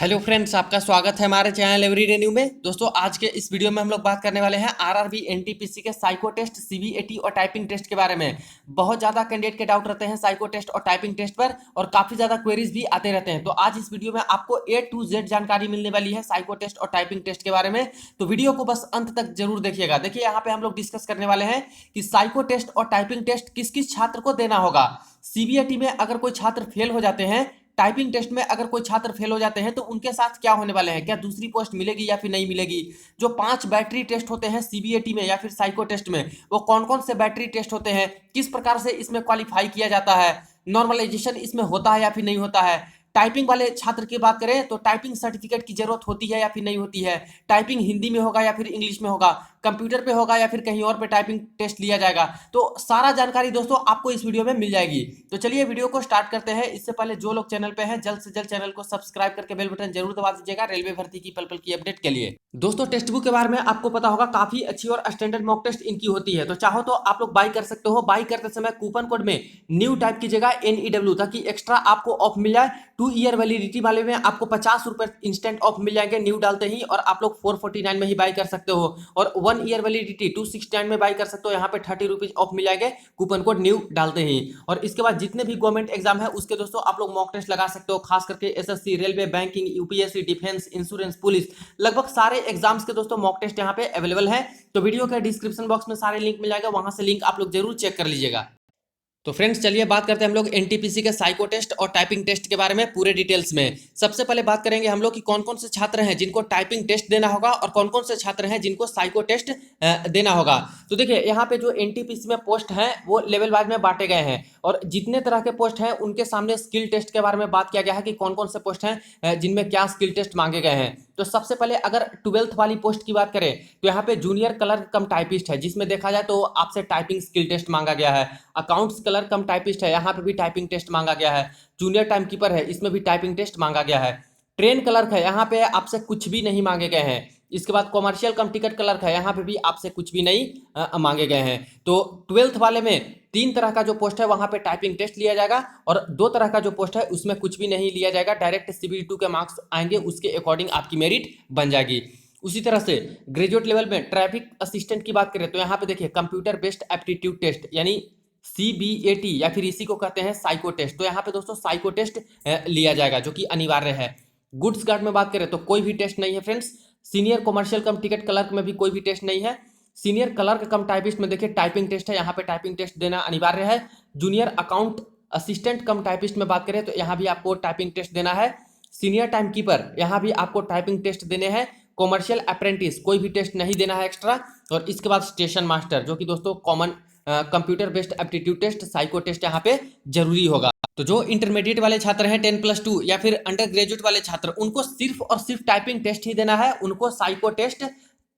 Hello friends, आपका स्वागत है हमारे चैनल एवरीडे न्यू में। दोस्तों, आज के इस वीडियो में हम लोग बात करने वाले हैं आरआरबी एनटीपीसी के साइको टेस्ट, सीबीएटी और टाइपिंग टेस्ट के बारे में। बहुत ज़्यादा कैंडिडेट के डाउट रहते हैं साइको टेस्ट और टाइपिंग टेस्ट पर, और काफ़ी ज़्यादा क्वेरीज भी आते रहते हैं। तो आज इस वीडियो में आपको A to Z जानकारी मिलने वाली है साइको टेस्ट और टाइपिंग टेस्ट के बारे में। तो वीडियो को बस अंत तक जरूर देखिएगा। देखिए, यहाँ पे हम लोग डिस्कस करने वाले हैं कि साइको टेस्ट और टाइपिंग टेस्ट किस किस छात्र को देना होगा। सीबीएटी में अगर कोई छात्र फेल हो जाते हैं, टाइपिंग टेस्ट में अगर कोई छात्र फेल हो जाते हैं, तो उनके साथ क्या होने वाले हैं, क्या दूसरी पोस्ट मिलेगी या फिर नहीं मिलेगी। जो 5 बैटरी टेस्ट होते हैं सीबीएटी में या फिर साइको टेस्ट में, वो कौन कौन से बैटरी टेस्ट होते हैं, किस प्रकार से इसमें क्वालिफाई किया जाता है, नॉर्मलाइजेशन इसमें होता है या फिर नहीं होता है। टाइपिंग वाले छात्र की बात करें तो टाइपिंग सर्टिफिकेट की जरूरत होती है या फिर नहीं होती है, टाइपिंग हिंदी में होगा या फिर इंग्लिश में होगा, कंप्यूटर पे होगा या फिर कहीं और पे टाइपिंग टेस्ट लिया जाएगा। तो सारा जानकारी दोस्तों आपको इस वीडियो में मिल जाएगी। तो चलिए वीडियो को स्टार्ट करते हैं। इससे पहले जो लोग चैनल पे हैं, जल्द से जल्द चैनल को सब्सक्राइब करके बेल बटन जरूर दबा दीजिएगा रेलवे भर्ती की पल पल की अपडेट के लिए। दोस्तों, टेक्स्ट बुक के बारे में आपको पता होगा, काफी अच्छी और स्टैंडर्ड मॉक टेस्ट इनकी होती है। तो चाहो तो आप लोग बाई कर सकते हो। बाई करते समय कूपन कोड में न्यू टाइप कीजिएगा NEW, ताकि एक्स्ट्रा आपको ऑफ मिल जाए। 2 ईयर वैलिडिटी वाले में आपको 50 रुपए इंस्टेंट ऑफ मिल जाएंगे न्यू डालते ही, और आप लोग 449 में ही बाई कर सकते हो। और 1 ईयर वैलिडिटी 269 में बाई कर सकते हो, यहाँ पे 30 रुपीज ऑफ मिल जाएंगे कूपन कोड न्यू डालते ही। और इसके बाद जितने भी गवर्नमेंट एग्जाम है उसके दोस्तों आप लोग मॉक टेस्ट लगा सकते हो, खास करके SSC, railway, banking, UPSC, defence, insurance, police, लगभग सारे एग्जाम्स के दोस्तों मॉक टेस्ट यहाँ पे अवेलेबल है। तो वीडियो के डिस्क्रिप्शन बॉक्स में सारे लिंक मिल जाएगा, वहां से लिंक आप लोग जरूर चेक कर लीजिएगा। तो फ्रेंड्स, चलिए बात करते हैं हम लोग एनटीपीसी के साइको टेस्ट और टाइपिंग टेस्ट के बारे में पूरे डिटेल्स में। सबसे पहले बात करेंगे हम लोग कि कौन कौन से छात्र हैं जिनको टाइपिंग टेस्ट देना होगा और कौन कौन से छात्र हैं जिनको साइको टेस्ट देना होगा। तो देखिए, यहाँ पे जो एनटीपीसी में पोस्ट हैं वो लेवल वाइज में बांटे गए हैं, और जितने तरह के पोस्ट हैं उनके सामने स्किल टेस्ट के बारे में बात किया गया है कि कौन कौन से पोस्ट हैं जिनमें क्या स्किल टेस्ट मांगे गए हैं। तो सबसे पहले अगर 12th वाली पोस्ट की बात करें तो यहाँ पे जूनियर कलर कम टाइपिस्ट है, जिसमें देखा जाए तो आपसे टाइपिंग स्किल टेस्ट मांगा गया है। अकाउंट्स कलर कम टाइपिस्ट है, यहाँ पे भी टाइपिंग टेस्ट मांगा गया है। जूनियर टाइम कीपर है, इसमें भी टाइपिंग टेस्ट मांगा गया है। ट्रेन क्लर्क है, यहाँ पे आपसे कुछ भी नहीं मांगे गए हैं। इसके बाद कॉमर्शियल कम टिकट क्लर्क है, यहाँ पे भी आपसे कुछ भी नहीं मांगे गए हैं। तो 12th वाले में 3 तरह का जो पोस्ट है वहां पे टाइपिंग टेस्ट लिया जाएगा, और 2 तरह का जो पोस्ट है उसमें कुछ भी नहीं लिया जाएगा। डायरेक्ट CBT के मार्क्स आएंगे, उसके अकॉर्डिंग आपकी मेरिट बन जाएगी। उसी तरह से ग्रेजुएट लेवल में ट्रैफिक असिस्टेंट की बात करें तो यहाँ पे देखिए कंप्यूटर बेस्ड एप्टीट्यूड टेस्ट यानी CBAT, या फिर इसी को कहते हैं साइको टेस्ट। तो यहाँ पे दोस्तों साइको टेस्ट लिया जाएगा, जो कि अनिवार्य है। गुड्स गार्ड में बात करें तो कोई भी टेस्ट नहीं है फ्रेंड्स। सीनियर कमर्शियल कम टिकट क्लर्क में भी कोई भी टेस्ट नहीं है। सीनियर क्लर्क कम टाइपिस्ट में देखिए टाइपिंग टेस्ट है, यहाँ पे टाइपिंग टेस्ट देना अनिवार्य है। Junior account assistant cum typist में बात करें तो यहाँ भी आपको टाइपिंग टेस्ट देना है। सीनियर टाइम कीपर, यहाँ भी आपको टाइपिंग टेस्ट देने हैं। कॉमर्शियल अप्रेंटिस कोई भी टेस्ट नहीं देना है एक्स्ट्रा। और इसके बाद स्टेशन मास्टर, जो कि दोस्तों common computer based aptitude test, psycho test यहाँ पे जरूरी होगा। तो जो इंटरमीडिएट वाले छात्र हैं 10+2 या फिर अंडर ग्रेजुएट वाले छात्र, उनको सिर्फ और सिर्फ टाइपिंग टेस्ट ही देना है, उनको साइको टेस्ट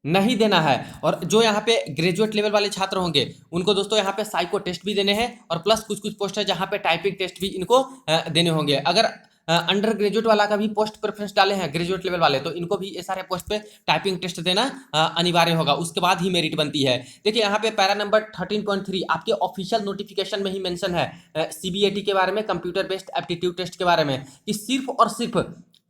नहीं देना है। और जो यहाँ पे ग्रेजुएट लेवल वाले छात्र होंगे उनको दोस्तों यहाँ पे साइको टेस्ट भी देने हैं, और प्लस कुछ कुछ पोस्ट है जहाँ पे टाइपिंग टेस्ट भी इनको देने होंगे। अगर अंडर ग्रेजुएट वाला का भी पोस्ट प्रेफरेंस डाले हैं ग्रेजुएट लेवल वाले, तो इनको भी ये सारे पोस्ट पे टाइपिंग टेस्ट देना अनिवार्य होगा, उसके बाद ही मेरिट बनती है। देखिए, यहाँ पे पैरा नंबर 13.3 आपके ऑफिशियल नोटिफिकेशन में ही मेंशन है CBAT के बारे में, कंप्यूटर बेस्ड एप्टीट्यूड टेस्ट के बारे में, कि सिर्फ और सिर्फ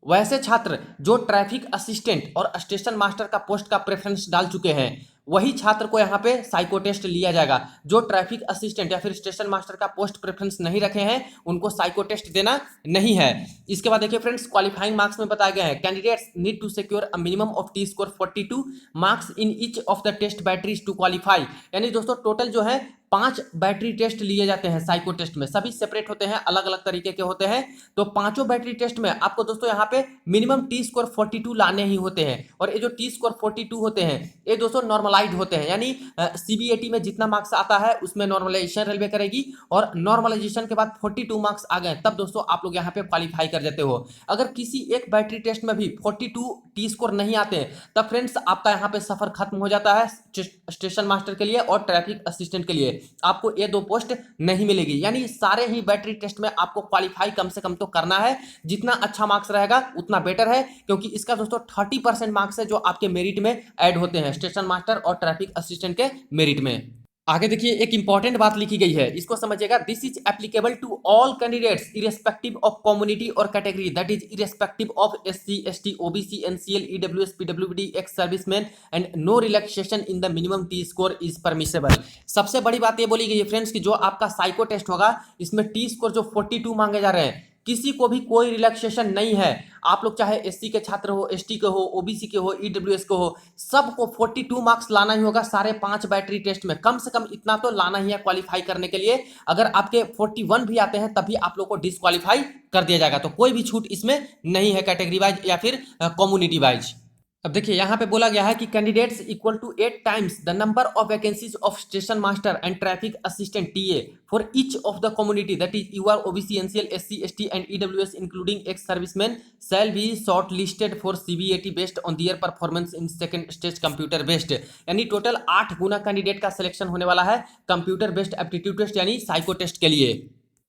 वैसे छात्र जो ट्रैफिक असिस्टेंट और स्टेशन मास्टर का पोस्ट का प्रेफरेंस डाल चुके हैं, वही छात्र को यहाँ पे साइको टेस्ट लिया जाएगा। जो ट्रैफिक असिस्टेंट या फिर स्टेशन मास्टर का पोस्ट प्रेफरेंस नहीं रखे हैं उनको साइको टेस्ट देना नहीं है। इसके बाद देखिए फ्रेंड्स, क्वालिफाइंग मार्क्स में बताया गया है candidates need to secure a minimum of T score 42 marks in each of the test batteries to qualify. यानी दोस्तों टोटल जो है 5 बैटरी टेस्ट लिए जाते हैं साइको टेस्ट में, सभी सेपरेट होते हैं, अलग अलग तरीके के होते हैं। तो पांचों बैटरी टेस्ट में आपको दोस्तों यहाँ पे मिनिमम T स्कोर 42 लाने ही होते हैं। और ये जो T स्कोर 42 होते हैं ये दोस्तों नॉर्मलाइज होते हैं, यानी CBAT में जितना मार्क्स आता है उसमें नॉर्मलाइजेशन रेलवे करेगी, और नॉर्मलाइजेशन के बाद 42 मार्क्स आ गए तब दोस्तों आप लोग यहाँ पे क्वालिफाई कर जाते हो। अगर किसी एक बैटरी टेस्ट में भी 42 T स्कोर नहीं आते तब फ्रेंड्स आपका यहाँ पे सफर खत्म हो जाता है स्टेशन मास्टर के लिए और ट्रैफिक असिस्टेंट के लिए, आपको ये 2 पोस्ट नहीं मिलेगी। यानी सारे ही बैटरी टेस्ट में आपको क्वालिफाई कम से कम तो करना है, जितना अच्छा मार्क्स रहेगा उतना बेटर है, क्योंकि इसका दोस्तों 30% मार्क्स है जो आपके मेरिट में ऐड होते हैं स्टेशन मास्टर और ट्रैफिक असिस्टेंट के मेरिट में। आगे देखिए एक इंपॉर्टेंट बात लिखी गई है, इसको समझिएगा। This is applicable to all candidates irrespective of community और category, that is irrespective of SC, ST, OBC, NCL, EWS, PWD, ex serviceman and no relaxation in the minimum T score is permissible. सबसे बड़ी बात ये बोली गई है friends कि जो आपका साइको टेस्ट होगा इसमें टी स्कोर जो 42 मांगे जा रहे हैं, किसी को भी कोई रिलैक्सेशन नहीं है। आप लोग चाहे एससी के छात्र हो, एसटी के हो, ओबीसी के हो, ईडब्ल्यूएस के हो, सबको 42 मार्क्स लाना ही होगा सारे 5 बैटरी टेस्ट में। कम से कम इतना तो लाना ही है क्वालिफाई करने के लिए। अगर आपके 41 भी आते हैं तभी आप लोग को डिस्क्वालीफाई कर दिया जाएगा। तो कोई भी छूट इसमें नहीं है कैटेगरी वाइज या फिर कम्युनिटी वाइज। अब देखिए यहाँ पे बोला गया है कि candidates equal to 8 times the number of vacancies of station master and traffic assistant TA for each of the community, that is UR, OBC, NCL, SC, ST and EWS including ex serviceman shall be shortlisted for CBAT based on their performance in second stage computer based. यानी total 8 गुना candidate का selection होने वाला है computer based aptitude test यानी psycho test के लिए।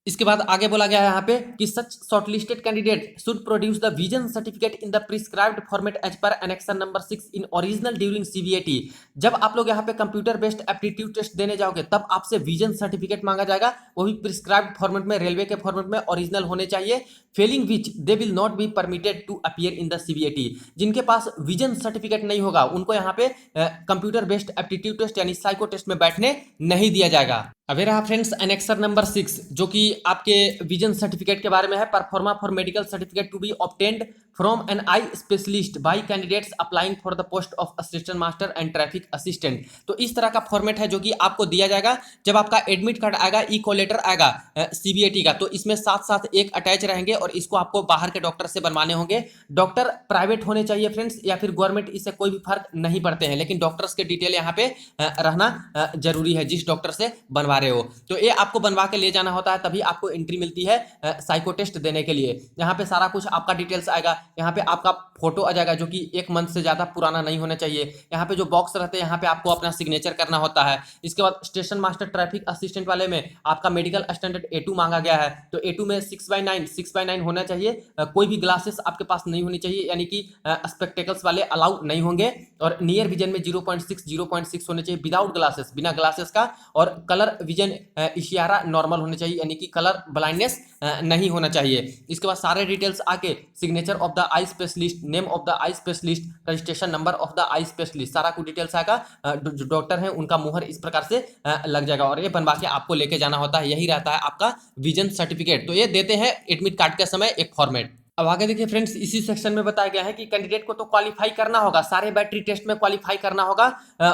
इसके बाद आगे बोला गया है यहाँ पे कि such shortlisted candidate should produce the vision certificate in the prescribed format as per annexure number 6 in original during CBAT. जब आप लोग यहाँ पे कंप्यूटर बेस्ड एप्टीट्यूड टेस्ट देने जाओगे तब आपसे विजन सर्टिफिकेट मांगा जाएगा, वो भी प्रिस्क्राइब्ड फॉर्मेट में, रेलवे के फॉर्मेट में ओरिजिनल होने चाहिए। Failing which they will not be permitted to appear in the CBAT. जिनके पास विजन सर्टिफिकेट नहीं होगा उनको यहाँ पे कंप्यूटर बेस्ड एप्टीट्यूड टेस्ट यानी साइको टेस्ट में बैठने नहीं दिया जाएगा। अभी रहा फ्रेंड्स एनेक्सर नंबर 6 जो कि आपके विजन सर्टिफिकेट के बारे में है। Proforma for medical certificate to be obtained from an eye specialist by candidates applying for the post of assistant master and traffic assistant. तो इस तरह का फॉर्मेट है जो कि आपको दिया जाएगा जब आपका एडमिट कार्ड आएगा, ई कोलेटर आएगा सीबीएटी का, तो इसमें साथ साथ एक अटैच रहेंगे और इसको आपको बाहर के डॉक्टर से बनवाने होंगे। डॉक्टर प्राइवेट होने चाहिए फ्रेंड्स या फिर गवर्नमेंट, इससे कोई भी फर्क नहीं पड़ते हैं, लेकिन डॉक्टर्स के डिटेल यहाँ पे रहना जरूरी है जिस डॉक्टर से बनवा रहे हो। तो ये आपको बनवा के ले जाना होता है तभी आपको एंट्री मिलती है साइको टेस्ट देने के लिए। यहाँ पे सारा कुछ आपका डिटेल्स आएगा, यहाँ पे आपका फोटो आ जाएगा जो कि 1 मंथ से ज्यादा पुराना नहीं होना चाहिए। यहाँ पे जो बॉक्स रहते हैं यहाँ पे आपको अपना सिग्नेचर करना होता है। इसके बाद स्टेशन मास्टर ट्रैफिक असिस्टेंट वाले में आपका मेडिकल स्टैंडर्ड A2 मांगा गया है, तो A2 में 6/9 होना चाहिए। कोई भी ग्लासेस आपके पास नहीं होनी चाहिए, यानी कि स्पेक्टेकल्स वाले अलाउ नहीं होंगे। और नियर विजन में 0.6 होने चाहिए विदाउट ग्लासेस, बिना ग्लासेस का। और कलर विजन इशियारा नॉर्मल होने चाहिए, यानी कि कलर ब्लाइंडनेस नहीं होना चाहिए। इसके बाद सारे डिटेल्स आके signature of the eye specialist, name of the eye specialist, registration number of the eye specialist, सारा कुछ डिटेल्स आएगा। जो डॉक्टर है उनका मुहर इस प्रकार से लग जाएगा और ये बनवा के आपको लेके जाना होता है। यही रहता है आपका विजन सर्टिफिकेट। तो ये देते हैं एडमिट कार्ड के समय एक फॉर्मेट। अब आगे देखिए फ्रेंड्स, इसी सेक्शन में बताया गया है कि कैंडिडेट को तो क्वालिफाई करना होगा, सारे बैटरी टेस्ट में क्वालिफाई करना होगा।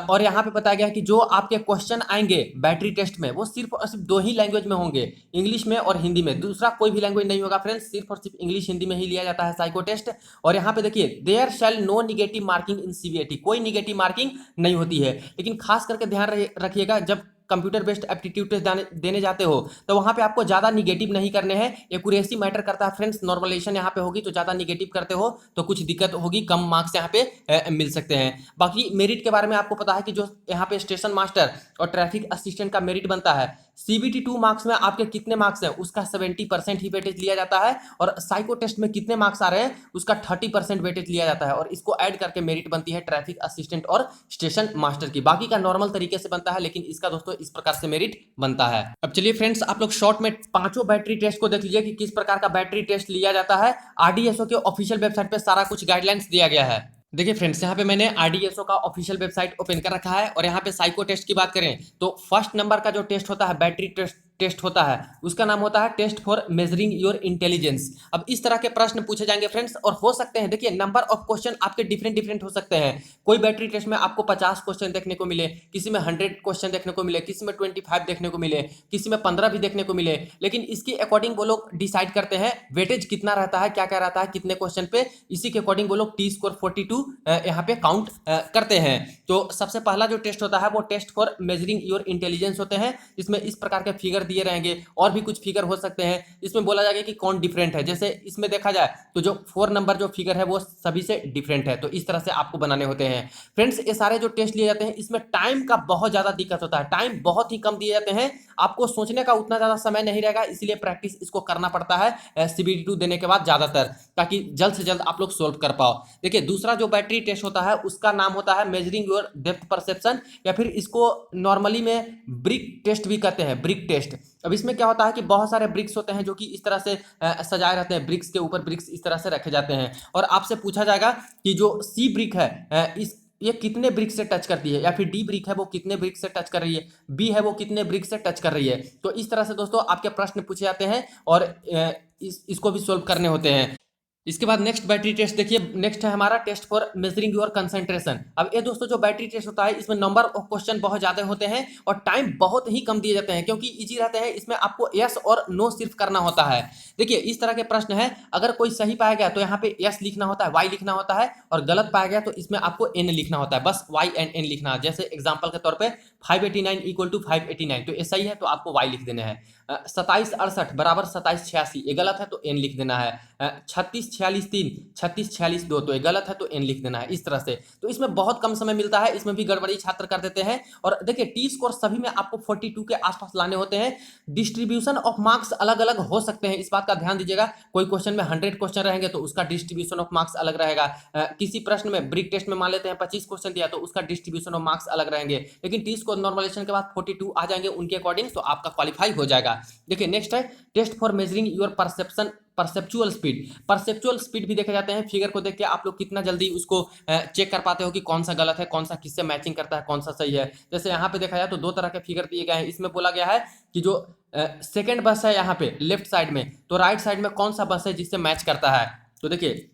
और यहाँ पे बताया गया है कि जो आपके क्वेश्चन आएंगे बैटरी टेस्ट में वो सिर्फ और सिर्फ 2 ही लैंग्वेज में होंगे, इंग्लिश में और हिंदी में। दूसरा कोई भी लैंग्वेज नहीं होगा फ्रेंड्स, सिर्फ और सिर्फ इंग्लिश हिंदी में ही लिया जाता है साइको टेस्ट। और यहाँ पे देखिए there shall no negative marking in CBAT, कोई निगेटिव मार्किंग नहीं होती है। लेकिन खास करके ध्यान रखिएगा जब कंप्यूटर बेस्ड एप्टीट्यूड टेस्ट देने जाते हो तो वहां पे आपको ज्यादा निगेटिव नहीं करने हैं, एक्यूरेसी मैटर करता है फ्रेंड्स। नॉर्मलाइजेशन यहाँ पे होगी तो ज्यादा निगेटिव करते हो तो कुछ दिक्कत होगी, कम मार्क्स यहाँ पे मिल सकते हैं। बाकी मेरिट के बारे में आपको पता है कि जो यहाँ पे स्टेशन मास्टर और ट्रैफिक असिस्टेंट का मेरिट बनता है, सीबीटी 2 मार्क्स में आपके कितने मार्क्स हैं उसका 70% ही वेटेज लिया जाता है। और साइको टेस्ट में कितने मार्क्स आ रहे हैं उसका 30% वेटेज लिया जाता है। और इसको ऐड करके मेरिट बनती है ट्रैफिक असिस्टेंट और स्टेशन मास्टर की। बाकी का नॉर्मल तरीके से बनता है, लेकिन इसका दोस्तों इस प्रकार से मेरिट बनता है। अब चलिए फ्रेंड्स, आप लोग शॉर्ट में 5 बैटरी टेस्ट को देख लीजिए कि किस प्रकार का बैटरी टेस्ट लिया जाता है। आरडीएसओ के ऑफिशियल वेबसाइट पे सारा कुछ गाइडलाइंस दिया गया है। देखिए फ्रेंड्स, यहाँ पे मैंने आरडीएसओ का ऑफिशियल वेबसाइट ओपन कर रखा है और यहाँ पे साइको टेस्ट की बात करें तो फर्स्ट नंबर का जो टेस्ट होता है बैटरी टेस्ट होता है उसका नाम होता है test for measuring your intelligence. अब इस तरह के प्रश्न पूछे जाएंगे फ्रेंड्स और हो सकते हैं, देखिए नंबर ऑफ क्वेश्चन आपके डिफरेंट हो सकते हैं। कोई बैटरी टेस्ट में आपको 50 क्वेश्चन देखने को मिले, किसी में 100 क्वेश्चन देखने को मिले, किसी में 25 देखने को मिले, किसी में 15 भी देखने को मिले। लेकिन इसके अकॉर्डिंग वो लोग डिसाइड करते हैं वेटेज कितना रहता है, क्या क्या रहता है कितने क्वेश्चन पे, इसी के अकॉर्डिंग वो लोग टी स्कोर 42 यहाँ पे काउंट करते हैं। तो सबसे पहला जो टेस्ट होता है वो test for measuring your intelligence होते हैं। इसमें इस प्रकार के फिगर दिए रहेंगे और भी कुछ फिगर हो सकते हैं। इसमें बोला जाएगा कि कौन डिफरेंट है, जैसे इसमें देखा जाए तो जो 4 नंबर जो फिगर है वो सभी से डिफरेंट है। तो इस तरह से आपको बनाने होते हैं फ्रेंड्स। ये सारे जो टेस्ट लिए जाते हैं इसमें टाइम का बहुत ज्यादा दिक्कत होता है, टाइम बहुत ही कम दिए जाते हैं। आपको सोचने का उतना ज़्यादा समय नहीं रहेगा, इसीलिए प्रैक्टिस इसको करना पड़ता है CBT2 देने के बाद ज़्यादातर, ताकि जल्द से जल्द आप लोग सोल्व कर पाओ। देखिए दूसरा जो बैटरी टेस्ट होता है उसका नाम होता है मेजरिंग योर डेप्थ परसेप्शन, या फिर इसको नॉर्मली में ब्रिक टेस्ट भी कहते हैं, ब्रिक टेस्ट। अब इसमें क्या होता है कि बहुत सारे ब्रिक्स होते हैं जो कि इस तरह से सजाए रहते हैं, ब्रिक्स के ऊपर ब्रिक्स इस तरह से रखे जाते हैं, और आपसे पूछा जाएगा कि जो सी ब्रिक है इस ये कितने ब्रिक से टच करती है, या फिर डी ब्रिक है वो कितने ब्रिक से टच कर रही है, बी है वो कितने ब्रिक से टच कर रही है। तो इस तरह से दोस्तों आपके प्रश्न पूछे जाते हैं और इसको भी सोल्व करने होते हैं। इसके बाद नेक्स्ट बैटरी टेस्ट देखिए, नेक्स्ट है हमारा test for measuring your concentration. अब ये दोस्तों जो बैटरी टेस्ट होता है इसमें नंबर ऑफ क्वेश्चन बहुत ज्यादा होते हैं और टाइम बहुत ही कम दिए जाते हैं, क्योंकि इजी रहते हैं। इसमें आपको यस और नो सिर्फ करना होता है। देखिए इस तरह के प्रश्न है, अगर कोई सही पाया गया तो यहाँ पे यस लिखना होता है, वाई लिखना होता है, और गलत पाया गया तो इसमें आपको एन लिखना होता है, बस वाई एंड एन लिखना है। जैसे एग्जाम्पल के तौर पर 589 इक्वल टू 589, तो ये सही है तो आपको वाई लिख देना है। 2768 बराबर 2786, ये गलत है तो एन लिख देना है। 3646 3646 तो ये गलत है तो एन लिख देना है। इस तरह से तो इसमें बहुत कम समय मिलता है, इसमें भी गड़बड़ी छात्र कर देते हैं। और देखिए टी स्कोर सभी में आपको 42 के आसपास लाने होते हैं। डिस्ट्रीब्यूशन ऑफ मार्क्स अलग अलग हो सकते हैं, इस बात का ध्यान दीजिएगा। कोई क्वेश्चन में 100 क्वेश्चन रहेंगे तो उसका डिस्ट्रीब्यूशन ऑफ मार्क्स अलग रहेगा। किसी प्रश्न में ब्रिक टेस्ट में मान लेते हैं 25 क्वेश्चन दिया तो उसका डिस्ट्रीब्यूशन ऑफ मार्क्स अलग रहेंगे, लेकिन टी स्कोर नॉर्मलाइजेशन के बाद 42 आ जाएंगे उनके अकॉर्डिंग, तो आपका क्वालिफाई हो जाएगा। देखिए नेक्स्ट है test for measuring your perceptual speed. Perceptual speed भी देखे जाते हैं, फिगर को देख के आप लोग कितना जल्दी उसको चेक कर पाते हो कि कौन सा गलत है, कौन सा किससे मैचिंग करता है, कौन सा सही है। जैसे यहाँ पे देखा जाए तो दो तरह के फिगर दिए गए हैं। इसमें बोला गया है कि जो सेकेंड बस है यहाँ पे लेफ्ट साइड में, तो राइट साइड में कौन सा बस है जिससे मैच करता है। तो देखिए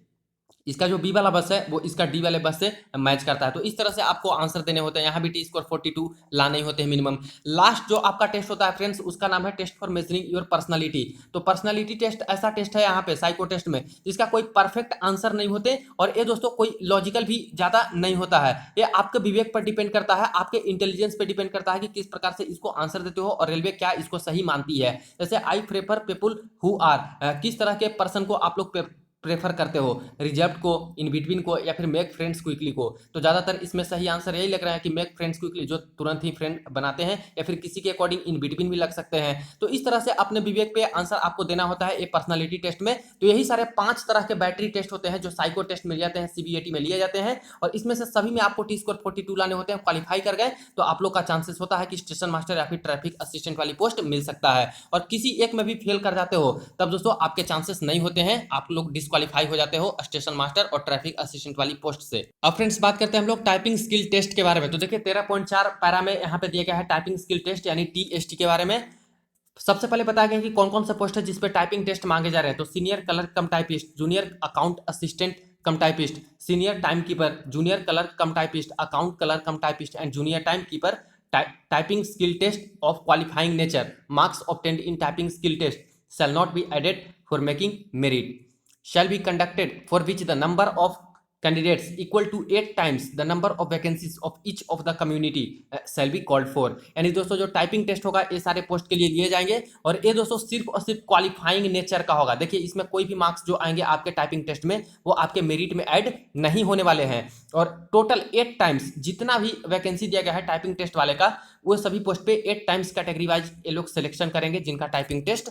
इसका जो बी वाला बस है वो इसका डी वाले बस से मैच करता है। तो इस तरह से आपको आंसर देने होते हैं। यहाँ भी टी स्कोर 42 लाने ही होते हैं मिनिमम। लास्ट जो आपका टेस्ट होता है फ्रेंड्स, उसका नाम है test for measuring your personality. तो पर्सनालिटी टेस्ट ऐसा टेस्ट है यहाँ पे साइको टेस्ट में जिसका कोई परफेक्ट आंसर नहीं होते, और ये दोस्तों कोई लॉजिकल भी ज्यादा नहीं होता है। ये आपके विवेक पर डिपेंड करता है, आपके इंटेलिजेंस पर डिपेंड करता है कि किस प्रकार से इसको आंसर देते हो और रेलवे क्या इसको सही मानती है। जैसे I prefer people who are, किस तरह के पर्सन को आप लोग प्रेफर करते हो, रिजर्व को, इन बिटवीन को, या फिर मेक फ्रेंड्स क्विकली को। तो ज्यादातर इसमें सही आंसर यही लग रहा है कि मेक फ्रेंड्स क्विकली, जो तुरंत ही फ्रेंड बनाते हैं, या फिर किसी के अकॉर्डिंग इन बिटवीन भी लग सकते हैं। तो इस तरह से अपने विवेक पे आंसर आपको देना होता है एक पर्सनालिटी टेस्ट में। तो यही सारे 5 तरह के बैटरी टेस्ट होते हैं जो साइको टेस्ट में जाते हैं, CBAT में लिए जाते हैं, और इसमें से सभी में आपको टी स्कोर 42 लाने होते हैं। क्वालिफाई कर गए तो आप लोग का चांसेस होता है कि स्टेशन मास्टर या फिर ट्रैफिक असिस्टेंट वाली पोस्ट मिल सकता है। और किसी एक में भी फेल कर जाते हो तब दोस्तों आपके चांसेस नहीं होते हैं, आप लोग डिस्क्वालीफाई हो जाते हो स्टेशन मास्टर और ट्रैफिक असिस्टेंट वाली पोस्ट से। अब फ्रेंड्स बात करते हैं हम लोग टाइपिंग स्किल टेस्ट के बारे में। तो देखिए 13.4 पैरा में यहाँ पे दिया गया है टाइपिंग स्किल टेस्ट यानी TST के बारे में। सबसे पहले बताया गया कि कौन कौन सा पोस्ट है जिस पे टाइपिंग टेस्ट मांगे जा रहे हैं। तो senior clerk cum typist, junior account assistant cum typist, senior time keeper, junior clerk cum typist, account clerk cum typist and junior time keeper. Typing skill test of qualifying nature, marks obtained in typing skill test shall not be added for making merit, shall be conducted for which the number of candidates equal to 8 times the number of vacancies of each of the community shall be called for। यानी दोस्तों जो typing test होगा ये सारे post के लिए लिए जाएंगे, और ये दोस्तों सिर्फ और सिर्फ क्वालिफाइंग नेचर का होगा। देखिए इसमें कोई भी मार्क्स जो आएंगे आपके टाइपिंग टेस्ट में वो आपके मेरिट में ऐड नहीं होने वाले हैं। और टोटल 8 टाइम्स जितना भी वैकेंसी दिया गया है टाइपिंग टेस्ट वाले का, वो सभी पोस्ट पे 8 टाइम्स कैटेगरी वाइज ये लोग सिलेक्शन करेंगे जिनका टाइपिंग टेस्ट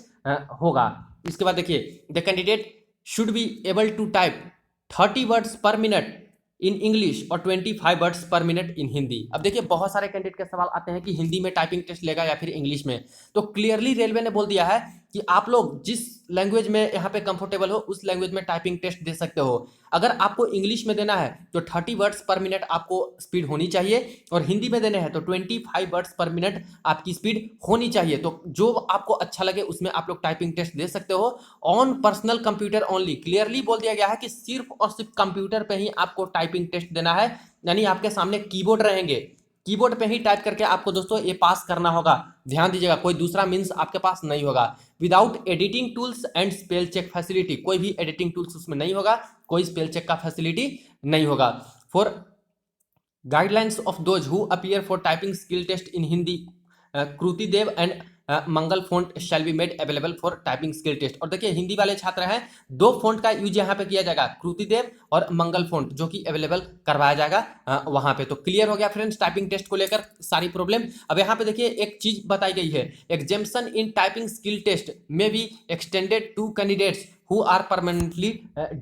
होगा। इसके बाद देखिए the candidate should be able to type 30 words per minute in English और 25 वर्ड्स पर मिनट इन हिंदी। अब देखिए बहुत सारे कैंडिडेट के सवाल आते हैं कि हिंदी में टाइपिंग टेस्ट लेगा या फिर इंग्लिश में। तो क्लियरली रेलवे ने बोल दिया है कि आप लोग जिस लैंग्वेज में यहाँ पे कंफर्टेबल हो उस लैंग्वेज में टाइपिंग टेस्ट दे सकते हो। अगर आपको इंग्लिश में देना है तो 30 वर्ड्स पर मिनट आपको स्पीड होनी चाहिए, और हिंदी में देने हैं तो 25 वर्ड्स पर मिनट आपकी स्पीड होनी चाहिए। तो जो आपको अच्छा लगे उसमें आप लोग टाइपिंग टेस्ट दे सकते हो। On personal computer only, clearly बोल दिया गया है कि सिर्फ और सिर्फ कंप्यूटर पे ही आपको टाइपिंग टेस्ट देना है। यानी आपके सामने कीबोर्ड रहेंगे, कीबोर्ड पे ही टाइप करके आपको दोस्तों ये पास करना होगा। ध्यान दीजिएगा कोई दूसरा मीन्स आपके पास नहीं होगा। Without editing tools and spell check facility, कोई भी एडिटिंग टूल्स उसमें नहीं होगा, कोई स्पेल चेक का फैसिलिटी नहीं होगा। For guidelines of those who appear for typing skill test in Hindi, Kruti Dev and Mangal font shall be made available for typing skill test. और देखिए हिंदी वाले छात्र हैं, 2 फ़ॉन्ट का यूज यहाँ पे किया जाएगा, कृतिदेव और मंगल फ़ॉन्ट, जो कि अवेलेबल करवाया जाएगा वहाँ पे। तो क्लियर हो गया फ्रेंड्स टाइपिंग टेस्ट को लेकर सारी प्रॉब्लम। अब यहाँ पे देखिए एक चीज बताई गई है, examination in typing skill test में be extended to candidates who are permanently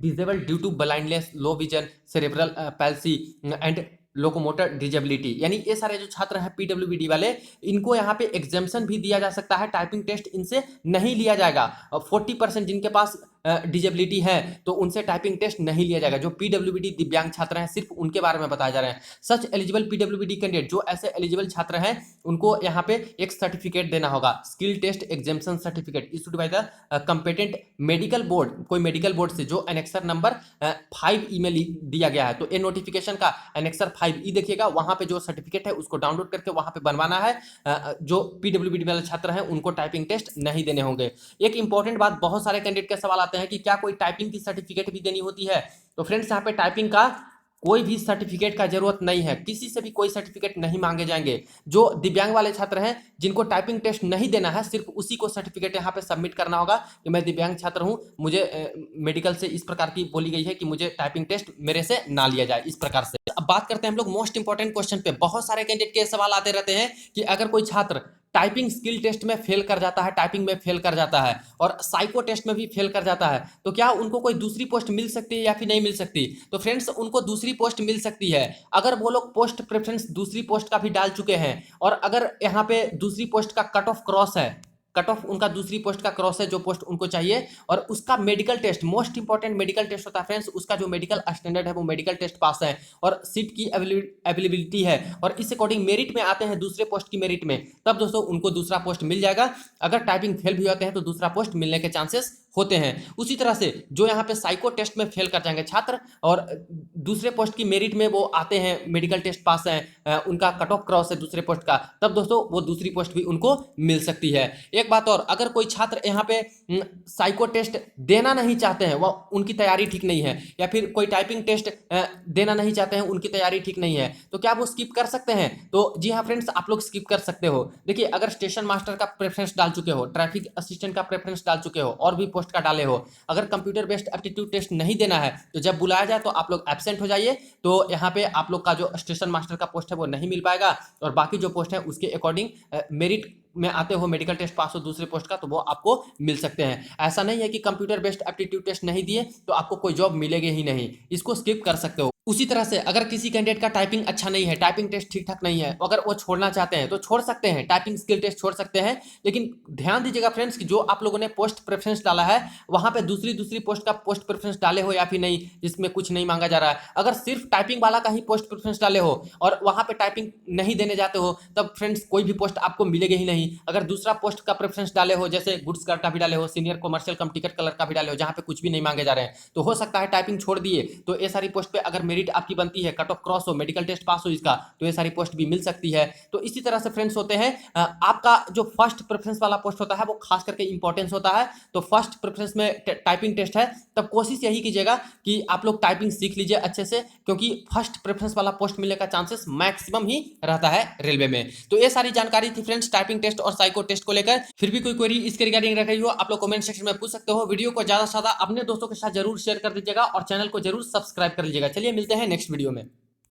disabled due to blindness, low vision, cerebral palsy and locomotor disability. यानी ये सारे जो छात्र हैं पीडब्ल्यूबीडी वाले, इनको यहाँ पे एग्जाम्शन भी दिया जा सकता है, टाइपिंग टेस्ट इनसे नहीं लिया जाएगा। 40% जिनके पास डिजेबिलिटी है तो उनसे टाइपिंग टेस्ट नहीं लिया जाएगा। जो पीडब्ल्यूबीडी दिव्यांग छात्र हैं सिर्फ उनके बारे में बताया जा रहा है। सच एलिजिबल पीडब्ल्यूबीडी कैंडिडेट, जो ऐसे एलिजिबल छात्र हैं उनको यहाँ पे एक सर्टिफिकेट देना होगा, skill test exemption certificate issued by the competent medical board, कोई मेडिकल बोर्ड से, जो एनेक्सर नंबर 5 ई में दिया गया है। तो ये नोटिफिकेशन का एनेक्सर 5 ई देखिएगा, वहां पे जो सर्टिफिकेट है उसको डाउनलोड करके वहां पे बनवाना है। जो पीडब्ल्यूबीडी वाले छात्र हैं उनको टाइपिंग टेस्ट नहीं देने होंगे। एक इंपॉर्टेंट बात, बहुत सारे कैंडिडेट के सवाल आते हैं कि क्या कोई टाइपिंग की सर्टिफिकेट भी देनी होती है। तो फ्रेंड्स यहाँ पे टाइपिंग का कोई भी सर्टिफिकेट का जरूरत नहीं है, किसी से भी कोई सर्टिफिकेट नहीं मांगे जाएंगे। जो दिव्यांग वाले छात्र हैं जिनको टाइपिंग टेस्ट नहीं देना है, सिर्फ उसी को सर्टिफिकेट यहाँ पे सबमिट करना होगा कि मैं दिव्यांग छात्र हूँ, मुझे मेडिकल से इस प्रकार की बोली गई है कि मुझे टाइपिंग टेस्ट मेरे से ना लिया जाए, इस प्रकार से। अब बात करते हैं हम लोग मोस्ट इंपॉर्टेंट क्वेश्चन पे। बहुत सारे कैंडिडेट के सवाल आते रहते हैं कि अगर कोई छात्र टाइपिंग स्किल टेस्ट में फेल कर जाता है, टाइपिंग में फेल कर जाता है और साइको टेस्ट में भी फेल कर जाता है, तो क्या उनको कोई दूसरी पोस्ट मिल सकती है या फिर नहीं मिल सकती। तो फ्रेंड्स उनको दूसरी पोस्ट मिल सकती है अगर वो लोग पोस्ट प्रेफरेंस दूसरी पोस्ट का भी डाल चुके हैं, और अगर यहाँ पे दूसरी पोस्ट का कट ऑफ क्रॉस है, कट ऑफ उनका दूसरी पोस्ट का क्रॉस है जो पोस्ट उनको चाहिए, और उसका medical test, most important medical test होता है फ्रेंड्स, उसका जो मेडिकल स्टैंडर्ड है वो मेडिकल टेस्ट पास है और सीट की अवेलेबिलिटी है, और इस अकॉर्डिंग मेरिट में आते हैं दूसरे पोस्ट की मेरिट में, तब दोस्तों उनको दूसरा पोस्ट मिल जाएगा। अगर टाइपिंग फेल भी होते हैं तो दूसरा पोस्ट मिलने के चांसेस होते हैं। उसी तरह से जो यहाँ पे साइको टेस्ट में फेल कर जाएंगे छात्र और दूसरे पोस्ट की मेरिट में वो आते हैं, मेडिकल टेस्ट पास हैं, उनका कट ऑफ क्रॉस है दूसरे पोस्ट का, तब दोस्तों वो दूसरी पोस्ट भी उनको मिल सकती है। एक बात और, अगर कोई छात्र यहाँ पे साइको टेस्ट देना नहीं चाहते हैं, वह उनकी तैयारी ठीक नहीं है, या फिर कोई टाइपिंग टेस्ट देना नहीं चाहते हैं, उनकी तैयारी ठीक नहीं है, तो क्या वो स्किप कर सकते हैं। तो जी हाँ फ्रेंड्स, आप लोग स्किप कर सकते हो। देखिए अगर स्टेशन मास्टर का प्रेफरेंस डाल चुके हो, ट्रैफिक असिस्टेंट का प्रेफरेंस डाल चुके हो और भी पोस्ट का डाले हो, अगर कंप्यूटर बेस्ड एप्टीट्यूड टेस्ट नहीं देना है तो जब बुलाया जाए तो आप लोग एब्सेंट हो जाइए। तो यहाँ पे आप लोग का जो स्टेशन मास्टर का पोस्ट है वो नहीं मिल पाएगा, और बाकी जो पोस्ट है उसके अकॉर्डिंग मेरिट में आते हो, मेडिकल टेस्ट पास हो दूसरे पोस्ट का, तो वो आपको मिल सकते हैं। ऐसा नहीं है कि कंप्यूटर बेस्ड एप्टीट्यूड टेस्ट नहीं दिए तो आपको कोई जॉब मिलेगी ही नहीं, इसको स्किप कर सकते हो। उसी तरह से अगर किसी कैंडिडेट का टाइपिंग अच्छा नहीं है, टाइपिंग टेस्ट ठीक ठाक नहीं है, अगर वो छोड़ना चाहते हैं तो छोड़ सकते हैं, टाइपिंग स्किल टेस्ट छोड़ सकते हैं। लेकिन ध्यान दीजिएगा फ्रेंड्स कि जो आप लोगों ने पोस्ट प्रेफरेंस डाला है वहां पे दूसरी पोस्ट का पोस्ट प्रेफरेंस डाले हो या फिर नहीं, जिसमें कुछ नहीं मांगा जा रहा है। अगर सिर्फ टाइपिंग वाला का ही पोस्ट प्रेफरेंस डाले हो और वहां पे टाइपिंग नहीं देने जाते हो, तब फ्रेंड्स कोई भी पोस्ट आपको मिलेगी ही नहीं। अगर दूसरा पोस्ट का प्रेफरेंस डाले हो, जैसे गुड्स कलर का भी डाले हो, सीनियर कमर्शियल कम टिकट कलर का भी डाले हो, जहां पे कुछ भी नहीं मांगे जा रहे हैं, तो हो सकता है टाइपिंग छोड़ दिए तो ये सारी पोस्ट पे अगर मेरिट आपकी बनती है, कट ऑफ क्रॉस हो, मेडिकल टेस्ट पास हो इसका, तो ये सारी पोस्ट भी मिल सकती है। तो इसी तरह से फ्रेंड्स होते हैं, आपका जो फर्स्ट प्रेफरेंस वाला पोस्ट होता है वो खास करके इंपॉर्टेंस होता है। तो फर्स्ट प्रेफरेंस में टाइपिंग टेस्ट है, तब कोशिश यही कीजिएगा कि आप लोग टाइपिंग सीख लीजिए अच्छे से, क्योंकि फर्स्ट प्रेफरेंस वाला पोस्ट मिलने का चांसेस मैक्सिमम ही रहता है रेलवे में। तो ये सारी जानकारी थी फ्रेंड्स टाइपिंग टेस्ट और साइको टेस्ट को लेकर। फिर भी कोई क्वेरी इसके रिगार्डिंग रख रही हो, आप लोग कमेंट सेक्शन में पूछ सकते हो। वीडियो को ज्यादा से ज्यादा अपने दोस्तों के साथ जरूर शेयर कर दीजिएगा और चैनल को जरूर सब्सक्राइब कर लीजिएगा। चलिए मिलते हैं नेक्स्ट वीडियो में।